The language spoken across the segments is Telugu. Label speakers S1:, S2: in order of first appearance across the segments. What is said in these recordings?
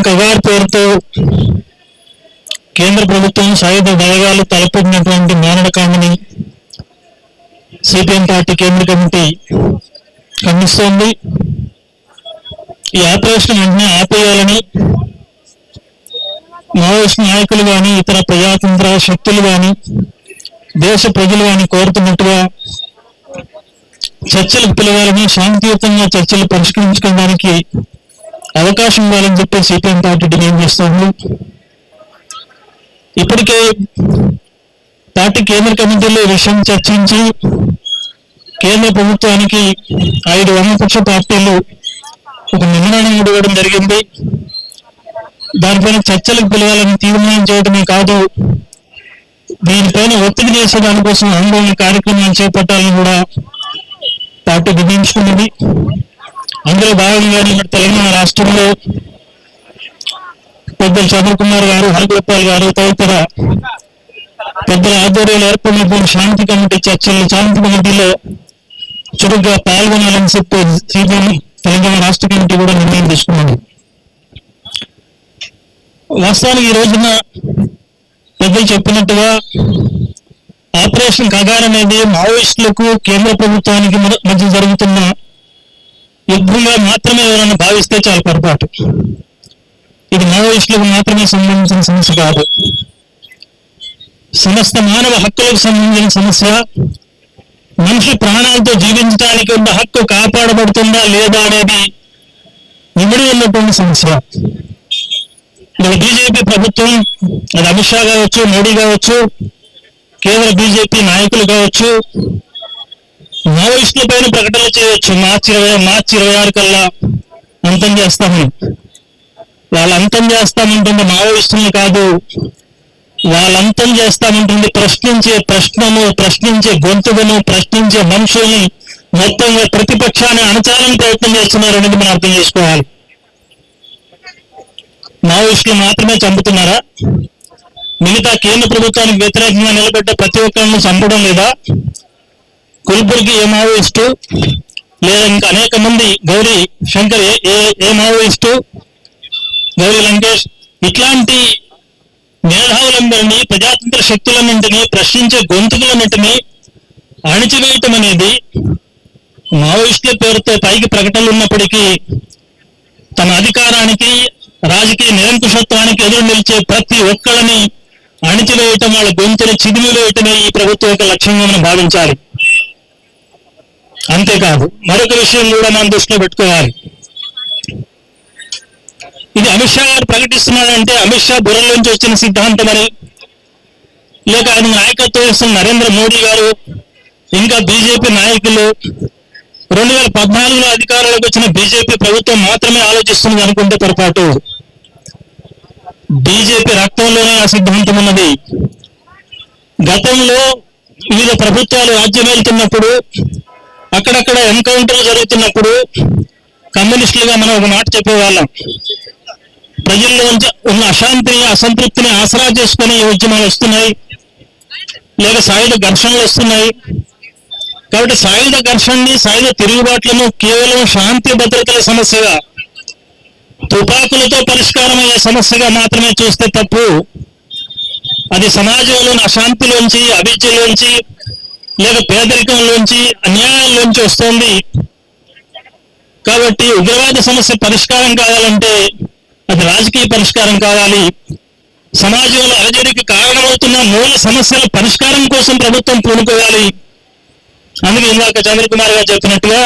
S1: కగారు పేరుతో కేంద్ర ప్రభుత్వం సాయుధ దళగాలు తలపెట్టినటువంటి మారణకాండని సిపిఎం పార్టీ కేంద్ర కమిటీ ఖండిస్తోంది. ఈ ఆపరేషన్ వెంటనే ఆపేయాలని మావోయిస్ట్ నాయకులు కానీ ఇతర ప్రజాతంత్ర శక్తులు కానీ దేశ ప్రజలు కానీ కోరుతున్నట్టుగా చర్చలకు పిలవాలని, శాంతియుతంగా చర్చలు పరిష్కరించుకోవడానికి అవకాశం ఇవ్వాలని చెప్పి సిపిఎం పార్టీ డిమాండ్ చేస్తోంది. ఇప్పటికే పార్టీ కేంద్ర కమిటీలో ఈ విషయం చర్చించి కేంద్ర ప్రభుత్వానికి 5 వామపక్ష పార్టీలు ఒక నిర్ణయం ఇవ్వడం జరిగింది. దానిపైన చర్చలకు పిలవాలని తీర్మానం చేయడమే కాదు, దీనిపైన ఒత్తిడి చేసే దానికోసం ఆందోళన కార్యక్రమాలు చేపట్టాలని కూడా పార్టీ నిర్ణయించుకున్నది. అందులో భాగంగానే తెలంగాణ రాష్ట్రంలో పెద్దలు చంద్రకుమార్ గారు, హరిగోపాల్ గారు తదితర పెద్దల ఆధ్వర్యంలో ఏర్పడినటువంటి శాంతి కమిటీ చర్చలు, శాంతి కమిటీలో చురుగ్గా పాల్గొనాలని చెప్పి సిపిఎం తెలంగాణ రాష్ట్ర కమిటీ కూడా నిర్ణయం తీసుకున్నది. వాస్తవానికి ఈ రోజున పెద్దలు చెప్పినట్టుగా ఆపరేషన్ కగార్ అనేది మావోయిస్టులకు కేంద్ర ప్రభుత్వానికి మధ్య జరుగుతున్న యుద్ధంగా మాత్రమే ఎవరైనా భావిస్తే చాలా పొరపాటు. ఇది మావోయిస్టులకు మాత్రమే సంబంధించిన సమస్య కాదు, సమస్త మానవ హక్కులకు సంబంధించిన సమస్య. మనిషి ప్రాణాలతో జీవించడానికి ఉన్న హక్కు కాపాడబడుతుందా లేదా అనేది ఇమిడి ఉన్నటువంటి సమస్య. ఇలా బీజేపీ ప్రభుత్వం, అది అమిత్ షా కావచ్చు, మోడీ కావచ్చు, కేంద్ర బీజేపీ నాయకులు కావచ్చు, మావోయిస్టుల పైన ప్రకటనలు చేయవచ్చు. మార్చి 26 కల్లా అంతం చేస్తామని. వాళ్ళు అంతం చేస్తామంటుంది మావోయిస్టులను కాదు, వాళ్ళంతం చేస్తామంటుంది ప్రశ్నించే ప్రశ్నను, ప్రశ్నించే గొంతులను, ప్రశ్నించే మనుషుల్ని మొత్తంగా ప్రతిపక్షాన్ని అణచాలని ప్రయత్నం చేస్తున్నారు అనేది మనం అర్థం చేసుకోవాలి. మావోయిస్టులు మాత్రమే చంపుతున్నారా? మిగతా కేంద్ర ప్రభుత్వానికి వ్యతిరేకంగా నిలబడ్డ ప్రతి ఒక్కరిని చంపడం లేదా? కుల్బుర్గి ఏ మావోయిస్టు, లేదా ఇంకా అనేక మంది, గౌరీ శంకర్ ఏ మావోయిస్టు, గౌరీ లంకేష్, ఇట్లాంటి మేధావులందరినీ, ప్రజాతంత్ర శక్తులన్నింటినీ, ప్రశ్నించే గొంతుకులన్నింటినీ అణిచివేయటం అనేది మావోయిస్టుల పేరుతో పైకి ప్రకటనలు ఉన్నప్పటికీ తన అధికారానికి, రాజకీయ నిరంకుశత్వానికి ఎదురు నిలిచే ప్రతి ఒక్కళ్ళని అణిచివేయటం, వాళ్ళ గొంతుని చిదిమివేయటమే ఈ ప్రభుత్వం యొక్క లక్ష్యంగా మనం భావించాలి. అంతేకాదు మరొక విషయం కూడా మనం దృష్టిలో పెట్టుకోవాలి. ఇది అమిత్ షా గారు ప్రకటిస్తున్నాడంటే అమిత్ షా బుర్రలోంచి వచ్చిన సిద్ధాంతం అని, లేక ఆయన నాయకత్వం ఇస్తున్న నరేంద్ర మోడీ గారు, ఇంకా బీజేపీ నాయకులు 2014లో అధికారంలోకి వచ్చిన బీజేపీ ప్రభుత్వం మాత్రమే ఆలోచిస్తుంది అనుకుంటే పొరపాటు. బీజేపీ రక్తంలోనే ఆ సిద్ధాంతం ఉన్నది. గతంలో వివిధ ప్రభుత్వాలు రాజ్యం వెళ్తున్నప్పుడు, అక్కడక్కడ ఎన్కౌంటర్లు జరుగుతున్నప్పుడు కమ్యూనిస్టులుగా మనం ఒక మాట చెప్పేవాళ్ళం. ప్రజల్లో ఉన్న అశాంతిని, అసంతృప్తిని ఆసరా చేసుకుని ఉద్యమాలు వస్తున్నాయి, లేక సాయుధ ఘర్షణలు వస్తున్నాయి. కాబట్టి సాయుధ ఘర్షణని, సాయుధ తిరుగుబాట్లను కేవలం శాంతి భద్రతల సమస్యగా, తుపాకులతో పరిష్కారమయ్యే సమస్యగా మాత్రమే చూస్తే తప్పు. అది సమాజంలోని అశాంతిలోంచి, అవిద్యలోంచి, లేక పేదరికంలోంచి, అన్యాయంలోంచి వస్తుంది. కాబట్టి ఉగ్రవాద సమస్య పరిష్కారం కావాలంటే అది రాజకీయ పరిష్కారం కావాలి. సమాజంలో అలజడికి కారణమవుతున్న మూల సమస్యల పరిష్కారం కోసం ప్రభుత్వం పూనుకోవాలి. అందుకే ఇందాక చంద్రకుమార్ గారు చెప్పినట్టుగా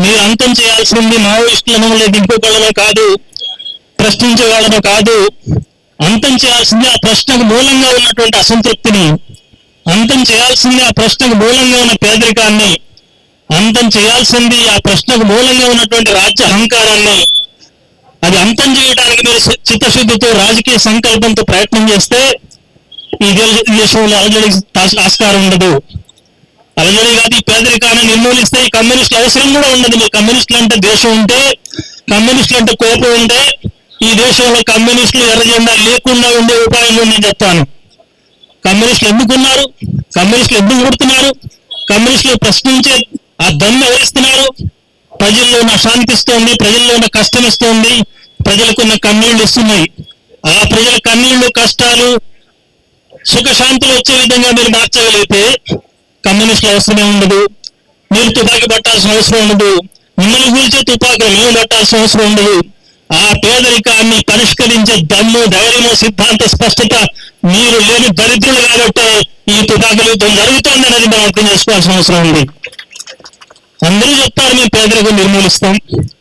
S1: మీరు అంతం చేయాల్సింది మావోయిస్టులను, లేదా ఇంకొకళ్ళను కాదు, ప్రశ్నించే వాళ్ళను కాదు. అంతం చేయాల్సింది ఆ ప్రశ్నకు మూలంగా ఉన్నటువంటి అసంతృప్తిని, అంతం చేయాల్సింది ఆ ప్రశ్నకు మూలంగా ఉన్న పేదరికాన్ని, అంతం చేయాల్సింది ఆ ప్రశ్నకు మూలంగా ఉన్నటువంటి రాజ్య అహంకారాన్ని. అది అంతం చేయడానికి మీరు చిత్తశుద్ధితో, రాజకీయ సంకల్పంతో ప్రయత్నం చేస్తే ఈ దేశంలో అలజడికి ఆస్కారం ఉండదు. అలజడి కాదు, ఈ పేదరికాన్ని నిర్మూలిస్తే ఈ కమ్యూనిస్టుల అవసరం కూడా ఉండదు. మీరు కమ్యూనిస్టులు అంటే దేశం ఉంటే, కమ్యూనిస్టులు అంటే కోపం ఉంటే ఈ దేశంలో కమ్యూనిస్టులు ఎర్ర జెండా లేకుండా ఉండే ఉపాయం నేను చెప్తాను. కమ్యూనిస్టులు ఎందుకున్నారు, కమ్యూనిస్టులు ఎందుకు పుడుతున్నారు, కమ్యూనిస్టులు ప్రశ్నించే ఆ దమ్ము ఎవరిస్తున్నారు? ప్రజల్లో ఉన్న శాంతి ఇస్తోంది, ప్రజల్లో ఉన్న కష్టం ఇస్తోంది, ప్రజలకున్న కన్నీళ్లు ఇస్తున్నాయి. ఆ ప్రజల కన్నీళ్లు, కష్టాలు, సుఖశాంతులు వచ్చే విధంగా మీరు మార్చగలిగితే కమ్యూనిస్టులు అవసరమే ఉండదు, మీరు తుపాకీ పట్టాల్సిన అవసరం ఉండదు, మిమ్మల్ని కూల్చే తుపాకులు మేము పట్టాల్సిన అవసరం ఉండదు. ఆ పేదరికాన్ని పరిష్కరించే దమ్ము, ధైర్యము, సిద్ధాంత స్పష్టత మీరు లేని దరిద్రులు కాబట్టి ఈ తుపాకుల యుద్ధం జరుగుతుంది అనేది మనం అర్థం చేసుకోవాల్సిన అవసరం ఉంది. అందరూ చెప్తారు మేము పేదరికం నిర్మూలిస్తాం,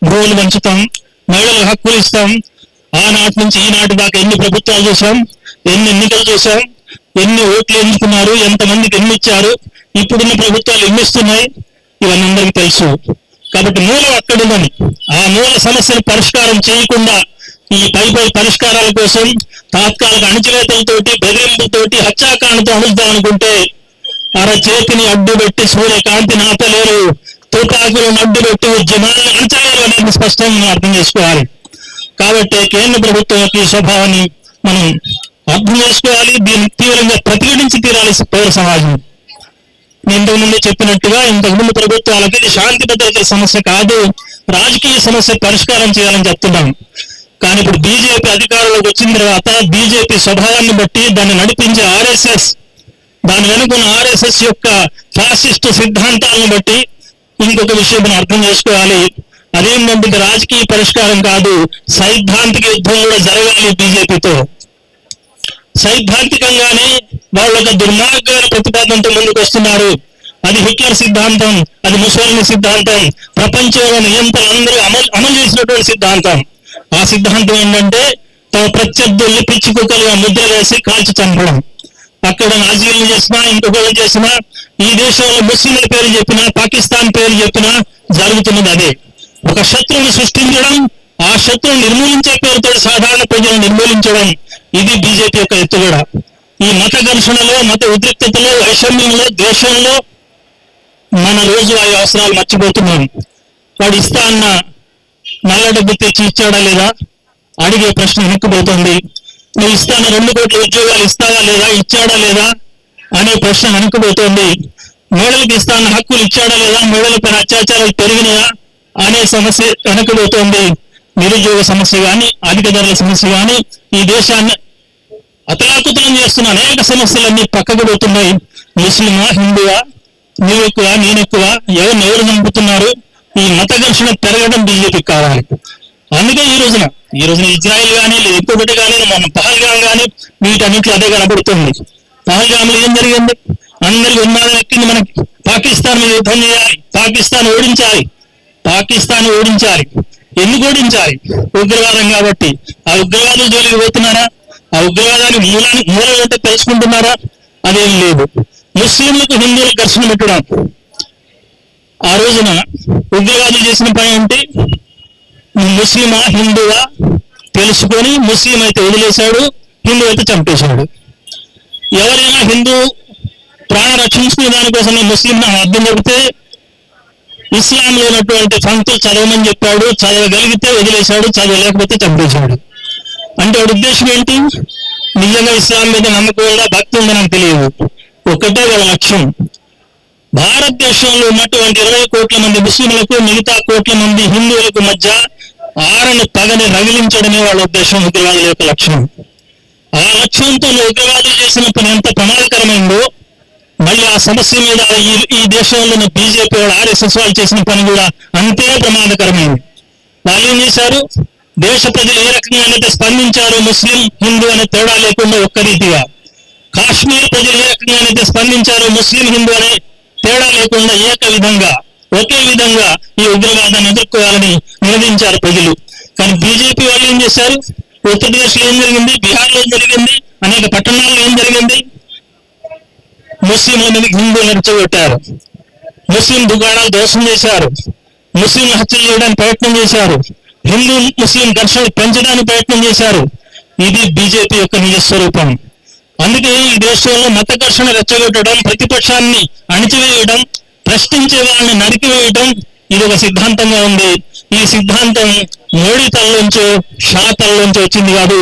S1: భూములు పంచుతాం, మహిళలకు హక్కులు ఇస్తాం. ఆనాటి నుంచి ఈనాటి దాకా ఎన్ని ప్రభుత్వాలు చూసాం, ఎన్ని ఎన్నికలు చూసాం, ఎన్ని ఓట్లు ఎన్నుకున్నారు, ఎంతమందికి ఎన్ని ఇచ్చారు, ఇప్పుడున్న ప్రభుత్వాలు ఎన్ని ఇస్తున్నాయి, ఇవన్నీ అందరికీ తెలుసు. కాబట్టి మూలం అక్కడుందని ఆ మూల సమస్యను పరిష్కారం చేయకుండా ఈ పై పరిష్కారాల కోసం తాత్కాలిక అణచివేతలతోటి, బెదిరింపులతోటి, హత్యాకాండతో అణుద్దాం అనుకుంటే చేతిని అడ్డు పెట్టి సూర్యకాంతిని ఆపలేరు, తుపాకులను అడ్డు పెట్టి ఉద్యమాలను అణచలేరు అనేది స్పష్టంగా అర్థం చేసుకోవాలి. కాబట్టి కేంద్ర ప్రభుత్వం యొక్క ఈ స్వభావాన్ని మనం అర్థం చేసుకోవాలి, దీన్ని తీవ్రంగా ప్రతిఘటించి తీరాలి పౌర సమాజం. ఇంతకుముందు చెప్పినట్టుగా ఇంతకుముందు ప్రభుత్వాలకి ఇది శాంతి భద్రతల సమస్య కాదు, రాజకీయ సమస్య పరిష్కారం చేయాలని చెప్తున్నాం. కానీ ఇప్పుడు బీజేపీ అధికారంలోకి వచ్చిన తర్వాత బీజేపీ స్వభావాన్ని బట్టి దాన్ని నడిపించే ఆర్ఎస్ఎస్, దాని వెనుకున్న ఆర్ఎస్ఎస్ యొక్క ఫాసిస్ట్ సిద్ధాంతాలను బట్టి ఇంకొక విషయం మనం అర్థం చేసుకోవాలి. అదేంటంటే రాజకీయ పరిష్కారం కాదు, సైద్ధాంతిక యుద్ధం కూడా జరగాలి బీజేపీతో. సైద్ధాంతికంగానే వాళ్ళ ఒక దుర్మార్గమైన ప్రతిపాదనతో ముందుకు వస్తున్నారు. అది హిట్లర్ సిద్ధాంతం, అది ముసోలిని సిద్ధాంతం, ప్రపంచంలో నియంత్రణలందరూ అమలు చేసినటువంటి సిద్ధాంతం. ఆ సిద్ధాంతం ఏంటంటే తమ ప్రత్యర్థుల్ని పిచ్చి కుక్కలుగా ముద్ర వేసి కాల్చి చంపడం. అక్కడ నాజీలను చేసినా, ఇంకొకరు చేసినా, ఈ దేశంలో ముస్లింల పేరు చెప్పినా, పాకిస్తాన్ పేరు చెప్పినా జరుగుతున్నది అదే. ఒక శత్రువుని సృష్టించడం, ఆ శత్రువుని నిర్మూలించే పేరుతో సాధారణ ప్రజలను నిర్మూలించడం, ఇది బీజేపీ యొక్క ఎత్తుగడ. ఈ మత ఘర్షణలో, మత ఉద్రిక్తతలో, వైషమ్యంలో, ద్వేషంలో మన రోజువారీ అవసరాలు మర్చిపోతున్నాం. వాడు ఇస్తా అన్న నల్ల డబ్బు తెచ్చి ఇచ్చాడా లేదా అడిగే ప్రశ్న వెనక్కిపోతుంది. నువ్వు ఇస్తాన 2 కోట్ల ఉద్యోగాలు ఇస్తావా లేదా, ఇచ్చాడా లేదా అనే ప్రశ్న వెనక్కిపోతుంది. మహిళలకు ఇస్తాన హక్కులు ఇచ్చాడా లేదా, మహిళలపైన అత్యాచారాలు పెరిగినాయా అనే సమస్య వెనక్కిపోతుంది. నిరుద్యోగ సమస్య కానీ, అధిక ధరల సమస్య కానీ, ఈ దేశాన్ని అతలాకుతలం చేస్తున్న అనేక సమస్యలన్నీ పక్కకు పోతున్నాయి. ముస్లిమా, హిందువా, నువ్వు ఎక్కువ, నేనెక్కువ, ఎవరు నమ్ముతున్నారు, ఈ మత ఘర్షణ పెరగడం బీజేపీకి కావాలి. అందుకే ఈ రోజున ఇజ్రాయెల్ కానీ, లేదా ఇంకొకటి కానీ, మన పహల్గామ్ కానీ, వీటన్నింటిలో అదే కనబడుతుంది. పహల్గామ్లో ఏం జరిగింది? అందరికి ఉన్మాదం ఎక్కింది. మనకి పాకిస్తాన్ మీద యుద్ధం చేయాలి, పాకిస్తాన్ ఓడించాలి. ఎందుకు ఓడించాలి? ఉగ్రవాదం కాబట్టి. ఆ ఉగ్రవాదుల జోలికి పోతున్నారా? ఆ ఉగ్రవాదానికి మూలం అంటే తెలుసుకుంటున్నారా? అదేం లేదు. ముస్లింలకు, హిందువులకు ఘర్షణ పెట్టడం. ఆ రోజున ఉగ్రవాదులు చేసిన పని ఏంటి? ముస్లిమా, హిందువా తెలుసుకొని ముస్లిం అయితే వదిలేశాడు, హిందూ అయితే చంపేశాడు. ఎవరైనా హిందూ ప్రాణ రక్షించుకునే దానికోసం ముస్లిం అర్థం చెబితే ఇస్లాంలో ఉన్నటువంటి పంక్తులు చదవమని చెప్పాడు, చదవగలిగితే వదిలేశాడు, చదవలేకపోతే చంపేశాడు. అంటే వాడి ఉద్దేశం ఏంటి? నిజంగా ఇస్లాం మీద నమ్మకం ఉందా, భక్తి ఉందా నాకు తెలియదు. ఒకటే వాళ్ళ లక్ష్యం, భారతదేశంలో ఉన్నటువంటి 20 కోట్ల మంది ముస్లింలకు, మిగతా కోట్ల మంది హిందువులకు మధ్య ఆరని పగని రగిలించడమే వాళ్ళ ఉద్దేశం, ఉగ్రవాదుల యొక్క లక్ష్యం. ఆ లక్ష్యంతో ఉగ్రవాదులు చేసిన పని ఎంత ప్రమాదకరమైందో, మళ్ళీ ఆ సమస్య మీద ఈ దేశంలో బీజేపీ వాళ్ళు, ఆర్ఎస్ఎస్ వాళ్ళు చేసిన పని కూడా అంతే ప్రమాదకరమైంది. వాళ్ళు ఏం చేశారు? దేశ ప్రజలు ఏ రకంగానైతే స్పందించారో ముస్లిం, హిందూ అనే తేడా లేకుండా ఒక్క రీతిగా, కాశ్మీర్ ప్రజలు ఏ రకంగానైతే స్పందించారో ముస్లిం, హిందూ అనే తేడా లేకుండా ఒకే విధంగా ఈ ఉగ్రవాదాన్ని ఎదుర్కోవాలని నినదించారు ప్రజలు. కానీ బీజేపీ వాళ్ళు ఏం చేశారు? ఉత్తరప్రదేశ్లో ఏం జరిగింది, బీహార్లో ఏం జరిగింది, అనేక పట్టణాల్లో ఏం జరిగింది? ముస్లింల మీద హిందువులు రెచ్చగొట్టారు, ముస్లిం దుకాణాలు దోషం చేశారు, ముస్లిం హత్యలు చేయడానికి ప్రయత్నం చేశారు, హిందూ ముస్లిం ఘర్షణలు పెంచడానికి ప్రయత్నం చేశారు. ఇది బీజేపీ యొక్క నిజస్వరూపం. అందుకే ఈ దేశంలో మత ఘర్షణ రెచ్చగొట్టడం, ప్రతిపక్షాన్ని అణిచివేయడం, ప్రశ్నించే వాళ్ళని నరికివేయడం, ఇది ఒక సిద్ధాంతంగా ఉంది. ఈ సిద్ధాంతం మోడీ తల్లోంచో, షా తల్లోంచో వచ్చింది కాదు.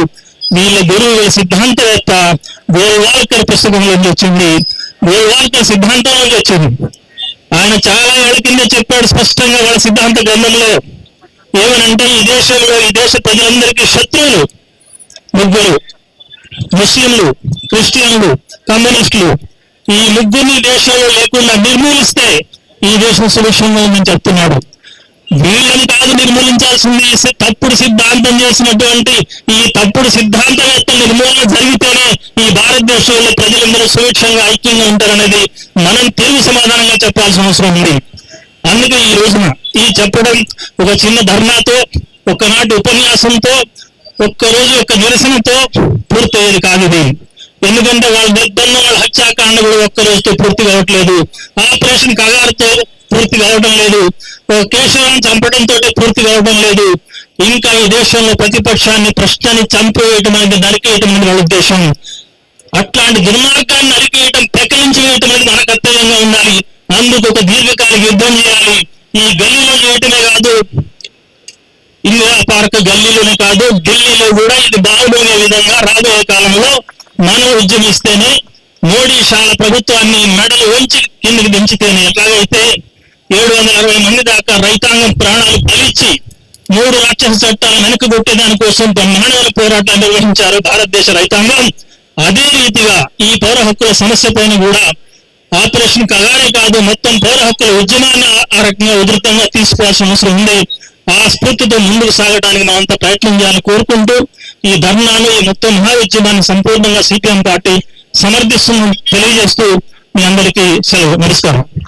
S1: వీళ్ళ గురువు సిద్ధాంతవేత్త గోల్వాల్కర్ పుస్తకంలోంచి వచ్చింది, గోల్వాల్కర్ సిద్ధాంతంలోంచి వచ్చింది. ఆయన చాలా ఏళ్ల కింద చెప్పాడు స్పష్టంగా వాళ్ళ సిద్ధాంత గ్రంథంలో, ఏమనంటే ఈ దేశంలో ఈ దేశ ప్రజలందరికీ శత్రువులు ముగ్గురు: ముస్లింలు, క్రిస్టియన్లు, కమ్యూనిస్టులు. ఈ ముగ్గురిని దేశంలో లేకుండా నిర్మూలిస్తే ఈ దేశం సుభిక్షంగా ఉందని చెప్తున్నాడు. వీళ్ళని కాదు నిర్మూలించాల్సింది, తప్పుడు సిద్ధాంతం చేసినటువంటి ఈ తప్పుడు సిద్ధాంతవేత్త నిర్మూలన జరిగితేనే ఈ భారతదేశంలో ప్రజలందరూ సుభిక్షంగా ఐక్యంగా ఉంటారనేది మనం తెలుగు సమాధానంగా చెప్పాల్సిన అవసరం ఉంది. అందుకే ఈ రోజున ఈ చెప్పడం ఒక చిన్న ధర్నాతో, ఒకనాటి ఉపన్యాసంతో, ఒక్కరోజు ఒక నిరసనతో పూర్తయ్యేది కాదు ఇది. ఎందుకంటే వాళ్ళ నిర్బంధం, వాళ్ళ హత్యాకాండ కూడా ఒక్కరోజుతో పూర్తి కావట్లేదు. ఆపరేషన్ కగారుతో పూర్తి కావడం లేదు. కేశవాన్ని చంపడంతో పూర్తి కావడం లేదు. ఇంకా ఈ దేశంలో ప్రతిపక్షాన్ని, ప్రశ్నని చంపివేయటం అనేది, నరికేయటం అనేది వాళ్ళ ఉద్దేశం. అట్లాంటి దుర్మార్గాన్ని నరికేయటం, పెకలించి వేయటం అనేది మన కర్తవ్యంగా ఉండాలి. అందుకు ఒక దీర్ఘకాలిక యుద్ధం చేయాలి. ఈ గల్లీలో చేయటమే కాదు, ఇందిరా పార్క్ గల్లీలోనే కాదు, ఢిల్లీలో కూడా ఇది బాగుపోయే విధంగా రాబోయే కాలంలో మనం ఉద్యమిస్తేనే, మోడీ షాల ప్రభుత్వాన్ని మెడలు వంచి కిందికి దించితేనే, ఎట్లాగైతే 760 మంది దాకా రైతాంగం ప్రాణాలు బలిచ్చి 3 రాక్షస చట్టాలను వెనకగొట్టే దానికోసం బ్రహ్మాండమైన పోరాటాలు నిర్వహించారు భారతదేశ రైతాంగం. అదే రీతిగా ఈ పౌర హక్కుల సమస్య పైన కూడా ఆపరేషన్ కగారే కాదు, మొత్తం పౌర హక్కుల ఉద్యమాన్ని ఆ రకంగా ఉధృతంగా తీసుకోవాల్సిన అవసరం ఉంది. ఆ స్ఫూర్తితో ముందుకు సాగడానికి మనంతా ప్రయత్నం చేయాలని కోరుకుంటూ ఈ ధర్నాలు, ఈ మొత్తం మహాఉద్యమాన్ని సంపూర్ణంగా సిపిఎం పార్టీ సమర్థిస్తుందని తెలియజేస్తూ మీ అందరికీ సెలవు. నమస్కారం.